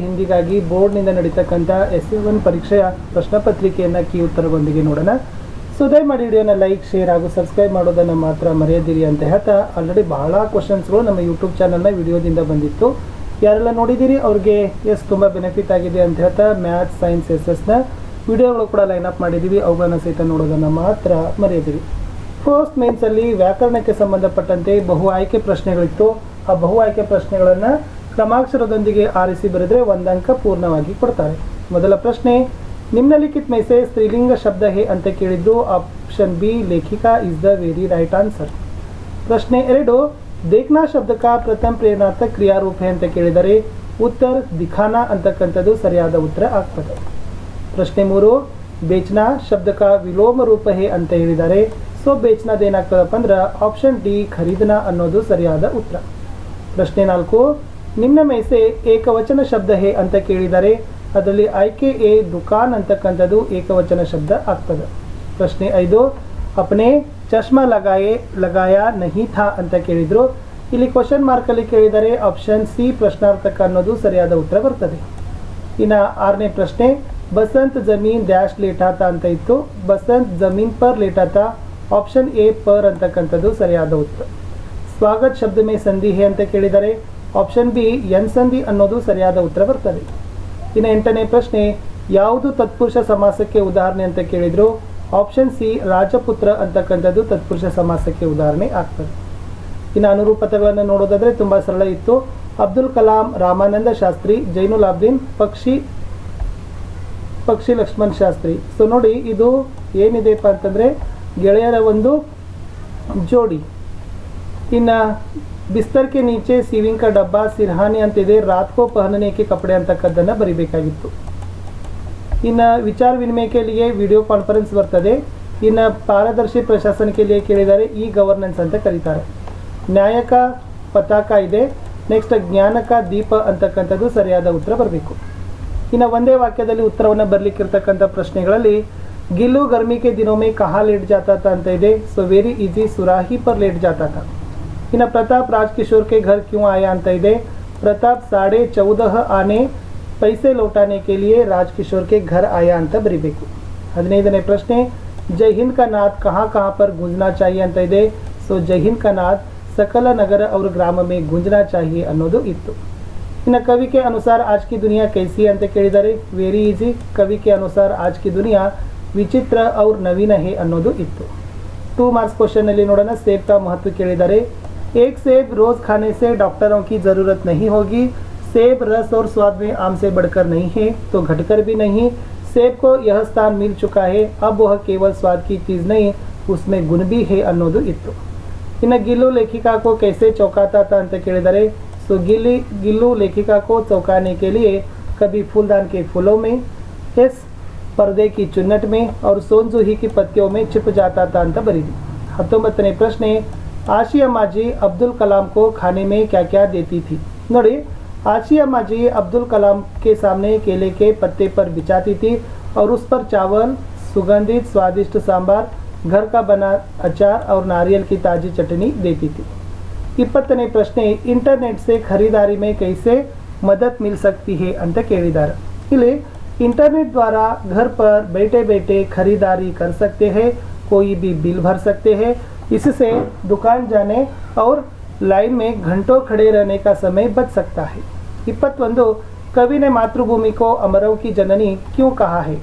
ಹಿಂದಿಗಾಗಿ ಬೋರ್ಡ್ನಿಂದ ನಡೀತಕ್ಕಂಥ SA1 ಪರೀಕ್ಷೆಯ ಪ್ರಶ್ನೆ ಪತ್ರಿಕೆಯನ್ನು ಕೀ ಉತ್ತರದೊಂದಿಗೆ ನೋಡೋಣ. ಸೊ ದಯಮಾಡಿ ವಿಡಿಯೋನ ಲೈಕ್, ಶೇರ್ ಹಾಗೂ ಸಬ್ಸ್ಕ್ರೈಬ್ ಮಾಡೋದನ್ನು ಮಾತ್ರ ಮರೆಯದಿರಿ ಅಂತ ಹೇಳ್ತಾ, ಆಲ್ರೆಡಿ ಬಹಳ ಕ್ವಶನ್ಸ್ಗಳು ನಮ್ಮ ಯೂಟ್ಯೂಬ್ ಚಾನಲ್ನ ವಿಡಿಯೋದಿಂದ ಬಂದಿತ್ತು. ಯಾರೆಲ್ಲ ನೋಡಿದ್ದೀರಿ ಅವ್ರಿಗೆ ತುಂಬ ಬೆನಿಫಿಟ್ ಆಗಿದೆ ಅಂತ ಹೇಳ್ತಾ ಮ್ಯಾಥ್ಸ್, ಸೈನ್ಸ್, SS ನ ವಿಡಿಯೋಗಳು ಕೂಡ ಲೈನ್ ಅಪ್ ಮಾಡಿದ್ದೀವಿ. ಅವುಗಳನ್ನು ಸಹಿತ ನೋಡೋದನ್ನು ಮಾತ್ರ ಮರೆಯದಿರಿ. ಫಸ್ಟ್ ಮೇನ್ಸಲ್ಲಿ ವ್ಯಾಕರಣಕ್ಕೆ ಸಂಬಂಧಪಟ್ಟಂತೆ ಬಹು ಆಯ್ಕೆ ಪ್ರಶ್ನೆಗಳಿತ್ತು. ಆ ಬಹು ಆಯ್ಕೆ ಪ್ರಶ್ನೆಗಳನ್ನು ಕ್ರಮಾಕ್ಷರದೊಂದಿಗೆ ಆರಿಸಿ ಬರೆದರೆ 1 ಅಂಕ ಪೂರ್ಣವಾಗಿ ಕೊಡ್ತಾರೆ. ಮೊದಲ ಪ್ರಶ್ನೆ, निम्नलिखित में से स्त्रीलिंग शब्द है ಅಂತ ಕೇಳಿದ್ದು. ಆಪ್ಷನ್ ಬಿ ಲೇಖಿಕಾ is the very right answer. ಪ್ರಶ್ನೆ 2, देखना शब्द का प्रथम प्रेरणार्थक क्रियारूप है ಅಂತ ಕೇಳಿದರೆ ಉತ್ತರ ದಿಖಾನಾ ಅಂತಕ್ಕಂಥದ್ದು ಸರಿಯಾದ ಉತ್ತರ ಆಗ್ತದೆ. ಪ್ರಶ್ನೆ 3, बेचना शब्द का विलोम रूप है ಅಂತ ಹೇಳಿದ್ದಾರೆ. ಸೊ बेचना ಏನಾಗ್ತದಪ್ಪ ಅಂದ್ರೆ ಆಪ್ಷನ್ ಡಿ ಖರೀದನಾ ಅನ್ನೋದು ಸರಿಯಾದ ಉತ್ತರ. ಪ್ರಶ್ನೆ 4, ನಿಮ್ನ में से ಏಕವಚನ ಶಬ್ದ है ಅಂತ ಕೇಳಿದರೆ ಅದರಲ್ಲಿ ಆಯ್ಕೆ ಎ ದುಕಾನ್ ಅಂತಕ್ಕಂಥದ್ದು ಏಕವಚನ ಶಬ್ದ ಆಗ್ತದೆ. ಪ್ರಶ್ನೆ 5, अपने ಚಶ್ಮಾ ಲಗಾಯಾ ನಹಿ ಥಾ ಅಂತ ಕೇಳಿದ್ರು. ಇಲ್ಲಿ ಕ್ವಶನ್ ಮಾರ್ಕಲ್ಲಿ ಕೇಳಿದರೆ ಆಪ್ಷನ್ ಸಿ ಪ್ರಶ್ನಾರ್ಥಕ ಅನ್ನೋದು ಸರಿಯಾದ ಉತ್ತರ ಬರ್ತದೆ. ಇನ್ನು 6ನೇ ಪ್ರಶ್ನೆ, ಬಸಂತ್ ಜಮೀನ್ ಡ್ಯಾಶ್ ಲೇಟಾತ ಅಂತ ಇತ್ತು. ಬಸಂತ್ ಜಮೀನ್ ಪರ್ ಲೇಟಾತ, ಆಪ್ಷನ್ ಎ ಪರ್ ಅಂತಕ್ಕಂಥದ್ದು ಸರಿಯಾದ ಉತ್ತರ. ಸ್ವಾಗತ್ ಶಬ್ದ ಮೇ ಸಂಧಿ ಹೇ ಅಂತ ಕೇಳಿದರೆ ಆಪ್ಷನ್ ಬಿ ಎನ್ ಸಂಧಿ ಅನ್ನೋದು ಸರಿಯಾದ ಉತ್ತರ ಬರ್ತದೆ. ಇನ್ನು 8ನೇ ಪ್ರಶ್ನೆ, ಯಾವುದು ತತ್ಪುರುಷ ಸಮಾಸಕ್ಕೆ ಉದಾಹರಣೆ ಅಂತ ಕೇಳಿದ್ರು. ಆಪ್ಷನ್ ಸಿ ರಾಜಪುತ್ರ ಅಂತಕ್ಕಂಥದ್ದು ತತ್ಪುರುಷ ಸಮಾಸಕ್ಕೆ ಉದಾಹರಣೆ ಆಗ್ತದೆ. ಇನ್ನು ಅನುರೂಪತೆಗಳನ್ನು ನೋಡೋದಾದರೆ ತುಂಬ ಸರಳ ಇತ್ತು. ಅಬ್ದುಲ್ ಕಲಾಂ, ರಾಮಾನಂದ ಶಾಸ್ತ್ರಿ, ಜೈನುಲ್ ಆಬ್ದೀನ್, ಪಕ್ಷಿ ಲಕ್ಷ್ಮಣ್ ಶಾಸ್ತ್ರಿ. ಸೊ ನೋಡಿ, ಇದು ಏನಿದೆಪ್ಪ ಅಂತಂದರೆ ಗೆಳೆಯರ ಒಂದು ಜೋಡಿ. ಇನ್ನು ಬಿಸ್ತರ್ ಕೆ ನೀಚೆ सीविंग का डब्बा सिरहाने ಅಂತಿದೆ. रात को पहनने के कपड़े ಅಂತಕ್ಕದ್ದನ್ನು ಬರಿಬೇಕಾಗಿತ್ತು. ಇನ್ನು ವಿಚಾರ ವಿನಿಮಯಕ್ಕೆ लिए ವಿಡಿಯೋ ಕಾನ್ಫರೆನ್ಸ್ ಬರ್ತದೆ. ಇನ್ನು ಪಾರದರ್ಶಿ ಪ್ರಶಾಸನಕ್ಕೆ लिए ಕೇಳಿದರೆ ಈ ಗವರ್ನೆನ್ಸ್ ಅಂತ ಕರೀತಾರೆ. ನ್ಯಾಯಕ ಪತಾಕ ಇದೆ. ನೆಕ್ಸ್ಟ್ ಜ್ಞಾನಕ ದೀಪ ಅಂತಕ್ಕಂಥದ್ದು ಸರಿಯಾದ ಉತ್ತರ ಬರಬೇಕು. ಇನ್ನು ಒಂದೇ ವಾಕ್ಯದಲ್ಲಿ ಉತ್ತರವನ್ನು ಬರಲಿಕ್ಕಿರ್ತಕ್ಕಂಥ ಪ್ರಶ್ನೆಗಳಲ್ಲಿ ಗಿಲ್ಲು गर्मी के दिनों में कहाँ लेट जाता था ಅಂತ ಇದೆ. ಸೊ ವೆರಿ ಈಸಿ, ಸುರಾಹಿ पर लेट जाता था. ಇನ್ನು ಪ್ರತಾಪ್ ರಾಜ್ಕಿಶೋರ್ ಕೆ ಘರ್ ಕ್ಯೂ ಆಯಾ ಅಂತ ಇದೆ. ಪ್ರತಾಪ್ 14.5 ಆನೆ पैसे लौटाने के लिए राजकिशोर के घर आया ಅಂತ ಬರಿಬೇಕು. 15ನೇ ಪ್ರಶ್ನೆ, जय हिंद का नाद कहाँ कहाँ पर गूंजना चाहिए ಅಂತ ಇದೆ. ಸೊ जय हिंद का नाद सकल नगर और ग्राम में गूंजना चाहिए ಅನ್ನೋದು ಇತ್ತು. ಇನ್ನು कवि के अनुसार आज की दुनिया कैसी ಅಂತ ಕೇಳಿದರೆ ವೆರಿ ಈಸಿ, कवि के अनुसार आज की दुनिया विचित्र और नवीन है ಅನ್ನೋದು ಇತ್ತು. 2 ಮಾರ್ಕ್ಸ್ ಕ್ವಶನ್ ಅಲ್ಲಿ ನೋಡೋಣ. सेब का महत्व ಕೇಳಿದರೆ एक सेब रोज खाने से डॉक्टरों की ज़रूरत नहीं होगी. सेब रस और स्वाद में आम से बढ़कर नहीं है तो घटकर भी नहीं. सेब को यह स्थान मिल चुका है, अब वह केवल स्वाद की चीज़ नहीं उसमें गुण भी है ಅನ್ನೋದು ಇತ್ತು. ಇನ್ನು ಗಿಲ್ಲು लेखिका को कैसे चौंकाता था ಅಂತ ಕೇಳಿದರೆ सो गिल्लू लेखिका को चौंकाने के लिए कभी फूलदान के फूलों में, इस पर्दे की चुन्नट में और सोनजूही की पत्तियों में छिप जाता था ಅಂತ ಬರೀರಿ. 19ನೇ ಪ್ರಶ್ನೆ, आशी अम्मा जी अब्दुल कलाम को खाने में क्या क्या देती थी. ನೋಡಿ, आशी अम्मा जी अब्दुल कलाम के सामने केले के पत्ते पर बिछाती थी और उस पर चावल, सुगंधित स्वादिष्ट सांबार, घर का बना अचार और नारियल की ताज़ी चटनी देती थी. 20ನೇ ಪ್ರಶ್ನೆ, इंटरनेट से खरीदारी में कैसे मदद मिल सकती है ಅಂತ ಕೇಳಿದ್ದಾರೆ. ಇಲ್ಲಿ इंटरनेट द्वारा घर पर बैठे बैठे खरीदारी कर सकते हैं, कोई भी बिल भर सकते हैं. इससे दुकान जाने और लाइन में घंटों खड़े रहने का समय बच सकता है. 21, कवि ने मातृभूमि को अमरों की जननी क्यों कहा है.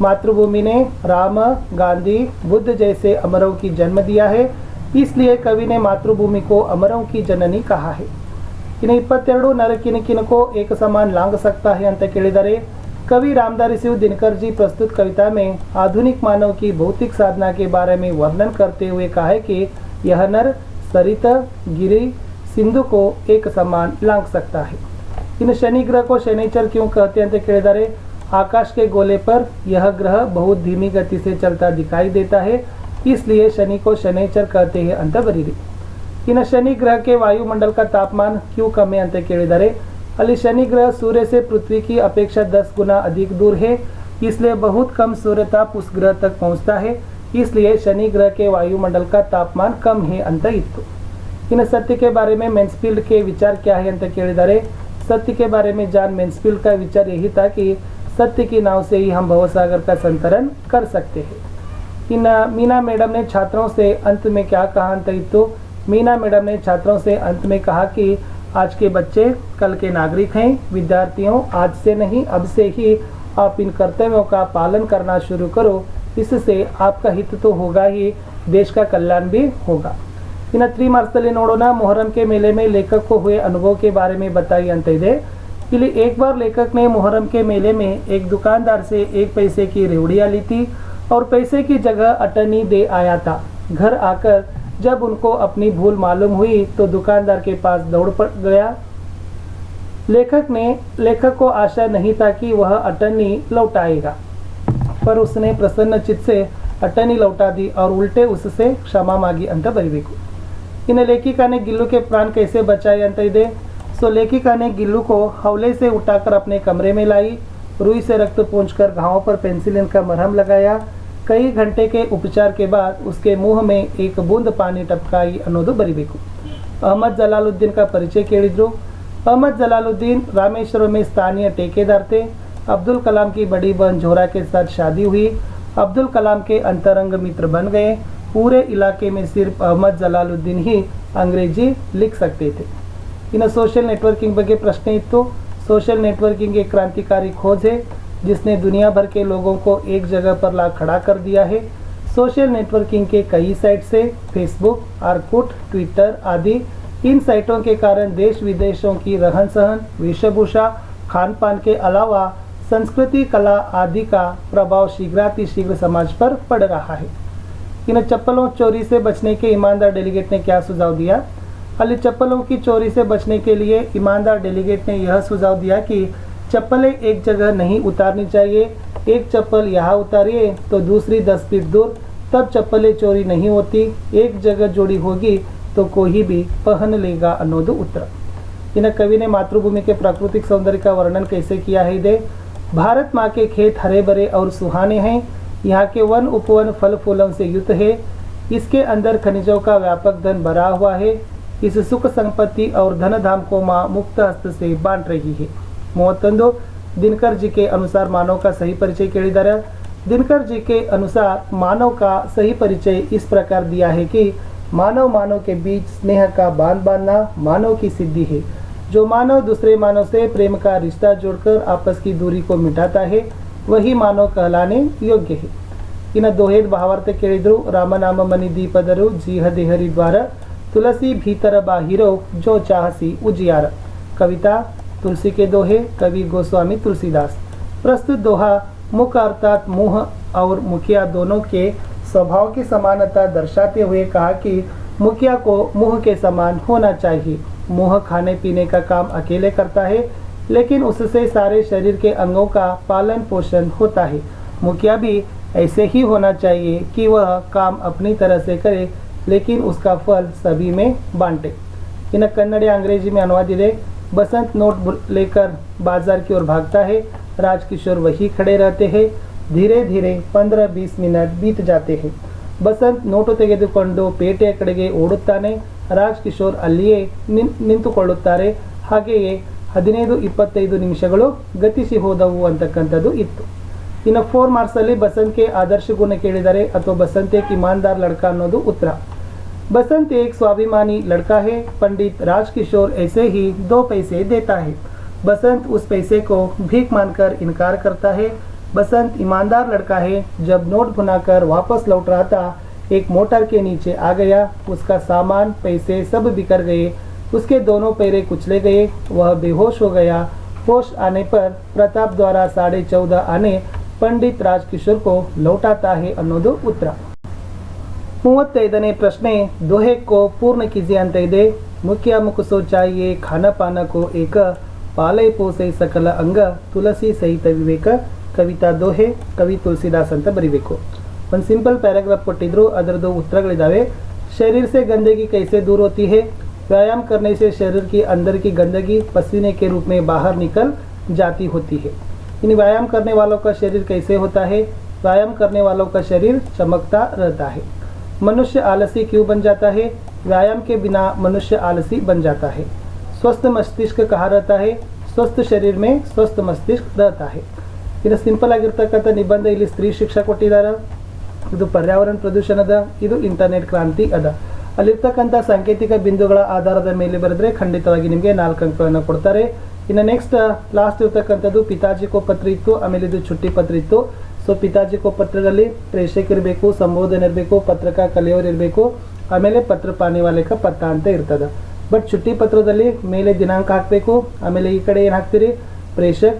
मातृभूमि ने राम, गांधी, बुद्ध जैसे अमरों की जन्म दिया है, इसलिए कवि ने मातृभूमि को अमरों की जननी कहा है. इन्हें 22, नर किन को एक समान लांग सकता है ಅಂತ ಕೇಳಿದರೆ कवि रामधारी सिंह दिनकर जी प्रस्तुत कविता में आधुनिक मानव की भौतिक साधना के बारे में वर्णन करते हुए कहा है कि यह नर सरित, गिरि, सिंधु को एक समान लांग सकता है. इन शनि ग्रह को शनिचर क्यों कहते हैं ಅಂತ ಕೇಳಿದರೆ आकाश के गोले पर यह ग्रह बहुत धीमी गति से चलता दिखाई देता है, इसलिए शनि को शनिचर कहते हैं ಅಂತ ಬರೀರಿ. ಇನ್ನು शनि ग्रह के वायुमंडल का तापमान क्यों कम है ಅಂತ ಕೇಳಿದರೆ ಅಲ್ಲಿ शनि ग्रह सूर्य से पृथ्वी की अपेक्षा 10 गुना अधिक दूर है, इसलिए बहुत कम सूर्य ताप उस ग्रह तक पहुंचता है, इसलिए शनि ग्रह के वायुमंडल का तापमान कम है ಅಂತ ಇತ್ತು. ಇನ್ನು सत्य के बारे में मैन्सफील्ड के विचार क्या है ಅಂತ ಕೇಳಿದರೆ सत्य के बारे में जॉन मैन्सफील्ड का विचार यही था कि सत्य की नाव से ही हम भवसागर का संतरण कर सकते हैं। मीना मैडम ने छात्रों से अंत में क्या कहा तो मीना मैडम ने छात्रों से अंत में कहा कि आज के बच्चे कल के नागरिक हैं। विद्यार्थियों, आज से नहीं अब से ही आप इन कर्तव्यों का पालन करना शुरू करो। इससे आपका हित तो होगा ही, देश का कल्याण भी होगा। इन 3 ಮಾರ್ಚಲ್ಲಿ ನೋಡೋಣ मुहर्रम के मेले में लेखक को हुए अनुभव के बारे में बताई अंत ಇದೆ। ಇಲ್ಲಿ एक बार लेखक ने मुहर्रम के मेले में एक दुकानदार से 1 पैसे की रेवड़ियाँ ली थी और पैसे की जगह अटनी दे आया था। घर आकर जब उनको अपनी भूल मालूम हुई तो दुकानदार के पास दौड़ पड़ गया। लेखक को आशा नहीं था कि वह अटनी लौटाएगा, पर उसने प्रसन्न चित्त से अटनी लौटा दी और उल्टे उससे क्षमा मांगी अंत बरीबेकु। इन लेखिका ने गिल्लू के प्राण कैसे बचाए अंत ಇದೆ। सो लेखिका ने गिल्लू को हौले से उठाकर अपने कमरे में लाई, रुई से रक्त पोंछकर घावों पर पेंसिलिन का मरहम लगाया। कई घंटे के उपचार के बाद उसके मुंह में एक बूंद पानी टपकाई ಅನ್ನೋದು ಬರಿಬೇಕು। अहमद जलालुद्दीन का परिचय ಕೇಳಿದ್ರು। अहमद जलालुद्दीन रामेश्वरम में स्थानीय ठेकेदार थे। अब्दुल कलाम की बड़ी बहन जोहरा के साथ शादी हुई। अब्दुल कलाम के अंतरंग मित्र बन गए। पूरे इलाके में सिर्फ अहमद जलालुद्दीन ही अंग्रेजी लिख सकते थे। इन सोशल नेटवर्किंग ಬಗ್ಗೆ प्रश्न इतो। सोशल नेटवर्किंग एक क्रांतिकारी खोज है जिसने दुनिया भर के लोगों को एक जगह पर ला खड़ा कर दिया है। सोशल नेटवर्किंग के कई साइट से फेसबुक, आर्कुट, ट्विटर आदि, इन साइटों के कारण देश विदेशों की रहन सहन, वेशभूषा, खान पान के अलावा संस्कृति, कला आदि का प्रभाव शीघ्रातिशीघ्र समाज पर पड़ रहा है। इन चप्पलों चोरी से बचने के ईमानदार डेलीगेट ने क्या सुझाव दिया। अली चप्पलों की चोरी से बचने के लिए ईमानदार डेलीगेट ने यह सुझाव दिया कि चप्पलें एक जगह नहीं उतारनी चाहिए। एक चप्पल यहाँ उतारिए तो दूसरी 10 फीट दूर, तब चप्पलें चोरी नहीं होती। एक जगह जोड़ी होगी तो कोई भी पहन लेगा ಅನ್ನೋದು उत्तर। इन कवि ने मातृभूमि के प्राकृतिक सौंदर्य का वर्णन कैसे किया है दे। भारत माँ के खेत हरे भरे और सुहाने हैं। यहाँ के वन उपवन फल फूलों से युक्त है। इसके अंदर खनिजों का व्यापक धन भरा हुआ है। इस सुख संपत्ति और धन धाम को माँ मुक्त हस्त से बांट रही है। 31 दिनकर जी के अनुसार मानव का सही परिचय ಕೇಳಿದ್ದಾರೆ। दिनकर जी के अनुसार मानव का सही परिचय इस प्रकार दिया है कि मानव के बीच स्नेह का बांध बांधना मानव की सिद्धि है। जो मानव दूसरे मानव से प्रेम का रिश्ता जोड़कर आपस की दूरी को मिटाता है वही मानव कहलाने योग्य है। इन दोहेद भावार्थ ಕೇಳಿದ್ರು। रामनाम मणि दीपदरु जीह देहरी द्वार तुलसी भीतर बाहिरो जो चाहसी उजियार। कविता तुलसी के दोहे, कवि गोस्वामी तुलसीदास। प्रस्तुत दोहा मुख अर्थात मुंह और मुखिया दोनों के स्वभाव की समानता दर्शाते हुए कहा कि मुखिया को मुंह के समान होना चाहिए। मुंह खाने पीने का काम अकेले करता है, लेकिन उससे सारे शरीर के अंगों का पालन पोषण होता है। मुखिया भी ऐसे ही होना चाहिए कि वह काम अपनी तरह से करे, लेकिन उसका फल सभी में बांटे। इन कन्नड़ या अंग्रेजी में अनुवाद है। बसंत नोट लेकर बाजार की ओर भागता है। राजकिशोर वही खड़े रहते हैं। धीरे धीरे 15-20 मिनट बीत जाते हैं। बसंत ನೋಟು ತೆಗೆದುಕೊಂಡು ಪೇಟೆಯ ಕಡೆಗೆ ಓಡುತ್ತಾನೆ। ರಾಜಕಿಶೋರ್ ಅಲ್ಲಿಯೇ ನಿಂತುಕೊಳ್ಳುತ್ತಾರೆ। ಹಾಗೆಯೇ 15-25 ನಿಮಿಷಗಳು ಗತಿಸಿ ಹೋದವು ಅಂತಕ್ಕಂಥದ್ದು ಇತ್ತು। ಇನ್ನು 4 ಮಾರ್ಕ್ಸಲ್ಲಿ बसंत के आदर्श गुण ಕೇಳಿದರೆ ಅಥವಾ बसंत एक ईमानदार लड़का ಅನ್ನೋದು उत्तर। बसंत एक स्वाभिमानी लड़का है। पंडित राजकिशोर ऐसे ही 2 पैसे देता है। बसंत उस पैसे को भीख मानकर इनकार करता है। बसंत ईमानदार लड़का है। जब नोट भुनाकर वापस लौट रहा था, एक मोटर के नीचे आ गया। उसका सामान पैसे सब बिखर गए। उसके दोनों पैरे कुचले गए। वह बेहोश हो गया। होश आने पर प्रताप द्वारा 14.5 आने पंडित राजकिशोर को लौटाता है ಅನ್ನೋದು उत्तर। 35ನೇ ಪ್ರಶ್ನೆ दोहे को पूर्ण कीजिए ಅಂತ ಇದೆ। मुखिया मुख सो चाहिए खाना पाना को एक पाले पोसे सकल अंग तुलसी सहित विवेक। ಕವಿತಾ ದೋಹೆ, ಕವಿ ತುಳಸಿದಾಸ್ ಅಂತ ಬರಿಬೇಕು। ಒಂದು ಸಿಂಪಲ್ ಪ್ಯಾರಾಗ್ರಾಫ್ ಕೊಟ್ಟಿದ್ರು, ಅದರದ್ದು ಉತ್ತರಗಳಿದ್ದಾವೆ। शरीर से गंदगी कैसे दूर होती है। व्यायाम करने से शरीर की अंदर की गंदगी पसीने के रूप में बाहर निकल जाती होती है। इन व्यायाम करने वालों का शरीर कैसे होता है। व्यायाम करने वालों का शरीर चमकता रहता है। मनुष्य आलसी क्यों बन जाता है। व्यायाम के बिना मनुष्य आलसी बन जाता है। स्वस्थ मस्तिष्क कहाँ रहता है। ಸ್ವಸ್ಥ ಶರೀರ ಮೇ ಸ್ವಸ್ಥ ಮಸ್ತಿಷ್ಕ रहता है. ಇನ್ನು ಸಿಂಪಲ್ ಆಗಿರ್ತಕ್ಕಂಥ ನಿಬಂಧ ಇಲ್ಲಿ ಸ್ತ್ರೀ ಶಿಕ್ಷಾ ಕೊಟ್ಟಿದ್ದಾರೆ. ಇದು ಪರ್ಯಾವರಣ ಪ್ರದೂಷಣ ಅದ, ಇದು ಇಂಟರ್ನೆಟ್ ಕ್ರಾಂತಿ ಅದ. ಅಲ್ಲಿರ್ತಕ್ಕಂಥ ಸಾಂಕೇತಿಕ ಬಿಂದುಗಳ ಆಧಾರದ ಮೇಲೆ ಬರೆದ್ರೆ ಖಂಡಿತವಾಗಿ ನಿಮಗೆ 4 ಅಂಕಗಳನ್ನು ಕೊಡ್ತಾರೆ. ಇನ್ನು ನೆಕ್ಸ್ಟ್ ಲಾಸ್ಟ್ ಇರ್ತಕ್ಕಂಥದ್ದು ಪಿತಾಜಿ ಕೋ ಪತ್ರ ಇತ್ತು, ಆಮೇಲೆ ಇದು ಚುಟ್ಟಿ ಪತ್ರ ಇತ್ತು. ಸೊ ಪಿತಾಜಿ ಕೋ ಪತ್ರದಲ್ಲಿ ಪ್ರೇಷಕ್ ಇರಬೇಕು, ಸಂಬೋಧನೆ ಇರಬೇಕು, ಪತ್ರಕ ಕಲಿಯೋರು ಇರಬೇಕು, ಆಮೇಲೆ ಪತ್ರ ಪಾನಿವಾಲೆ ಕ ಪತ್ತ ಅಂತ ಇರ್ತದೆ. ಬಟ್ ಚುಟ್ಟಿ ಪತ್ರದಲ್ಲಿ ಮೇಲೆ ದಿನಾಂಕ ಹಾಕಬೇಕು, ಆಮೇಲೆ ಈ ಕಡೆ ಏನು ಹಾಕ್ತೀರಿ ಪ್ರೇಷಕ್,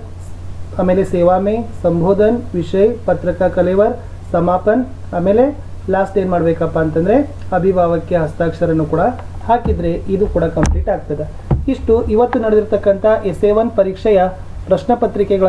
ಆಮೇಲೆ ಸೇವಾ ಮೇ ಸಂಬೋಧನ್, ವಿಷಯ, ಪತ್ರಕ ಕಲಿವರ್, ಸಮಾಪನ್, ಆಮೇಲೆ ಲಾಸ್ಟ್ ಏನು ಮಾಡಬೇಕಪ್ಪ ಅಂತಂದರೆ ಅಭಿಭಾವಕ್ಕೆ ಹಸ್ತಾಕ್ಷರನ್ನು ಕೂಡ ಹಾಕಿದರೆ ಇದು ಕೂಡ ಕಂಪ್ಲೀಟ್ ಆಗ್ತದೆ. ಇಷ್ಟು ಇವತ್ತು ನಡೆದಿರ್ತಕ್ಕಂಥ SA1 ಪರೀಕ್ಷೆಯ ಪ್ರಶ್ನೆ ಪತ್ರಿಕೆಗಳ